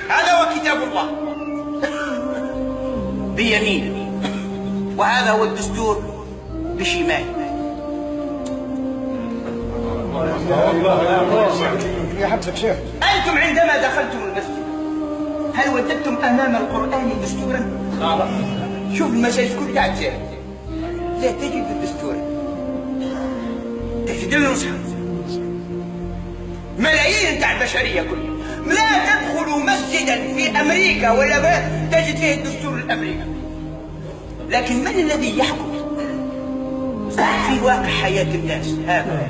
هذا هو كتاب الله بيمين، وهذا هو الدستور بشمال. أنتم عندما دخلتم المسجد هل وجدتم أمام القرآن دستورا؟ شوف المساجد كلها تجارب، لا تجد الدستور، تجد النسخة. ملايين تاع البشرية كلها لا تدخل مسجدا في أمريكا ولا تجد فيه الدستور الأمريكي. لكن من الذي يحكم في واقع حياة الناس؟ هذا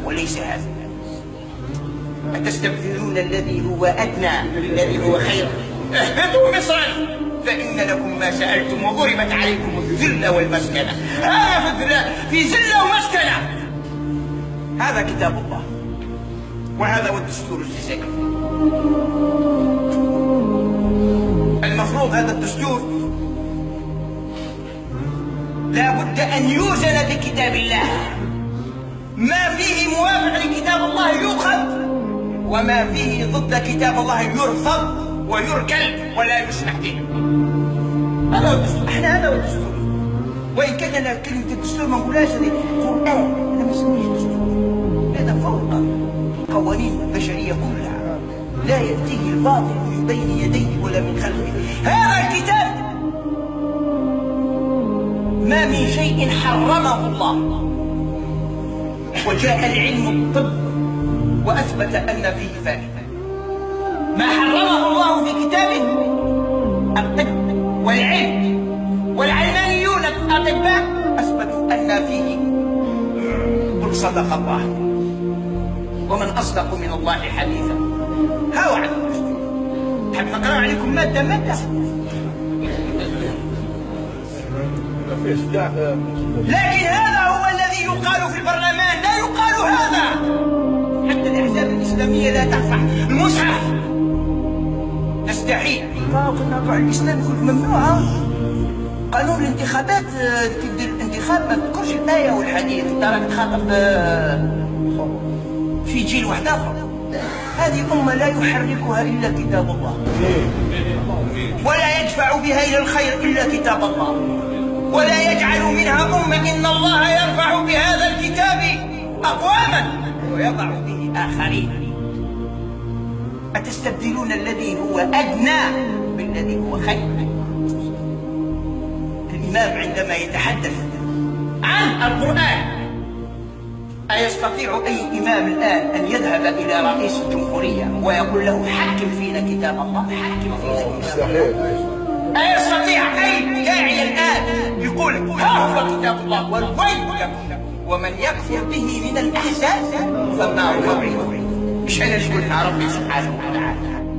وليس هذا. أتستبدلون الذي هو أدنى بالذي هو خير؟ اهبطوا مصرا فإن لكم ما سألتم وضربت عليكم الذلة والمسكنة. هذا في ذلة ومسكنة. هذا كتاب الله وهذا هو الدستور الجزائري. المفروض هذا الدستور لا بد أن يوزن بكتاب الله. ما فيه موافق لكتاب الله يؤخذ، وما فيه ضد كتاب الله يرفض ويركل ولا يسمح به. هذا هو الدستور. احنا هذا هو الدستور. وإن كان لنا كلمة الدستور ما نقولهاش هذه قرآن، أنا ما نسميهش دستور. هذا فوق قوانين البشرية كلها، لا يأتيه الباطل من بين يديه ولا من خلفه. هذا الكتاب ما من شيء حرمه الله، وجاء العلم الطب وأثبت أن فيه فائدة. ما حرمه الله في كتابه الطب والعلم، والعلمانيون الأطباء أثبتوا أن فيه. قل صدق الله ومن أصدق من الله حديثا. ها وعد حب نقرأ عليكم مادة مادة. لكن هذا هو الذي يقال في البرلمان، لا يقال هذا. حتى الأحزاب الإسلامية لا ترفع المصحف، تستحيل. قلنا الإسلام يقول ممنوعة. قانون الانتخابات تبدي الانتخاب ما تذكرش الآية والحديث، انت راك تخاطب في جيل واحد آخر. هذه أمة لا يحركها إلا كتاب الله، ولا يدفع بها إلى الخير إلا كتاب الله، ولا يجعل منها أمة. إن الله يرفع بهذا الكتاب أقواما ويضع به آخرين. أتستبدلون الذي هو أدنى بالذي هو خير؟ الإمام عندما يتحدث عن القرآن أيستطيع أي إمام الآن أن يذهب إلى رئيس الجمهورية ويقول له حكم فينا كتاب الله، حكم فينا كتاب الله؟ أيستطيع أي داعي الآن يقول ها هو كتاب الله والويل لكم ومن يكفر به من الأحزاب فالنار موعده؟ مش أنا اللي قلتها، ربي سبحانه وتعالى.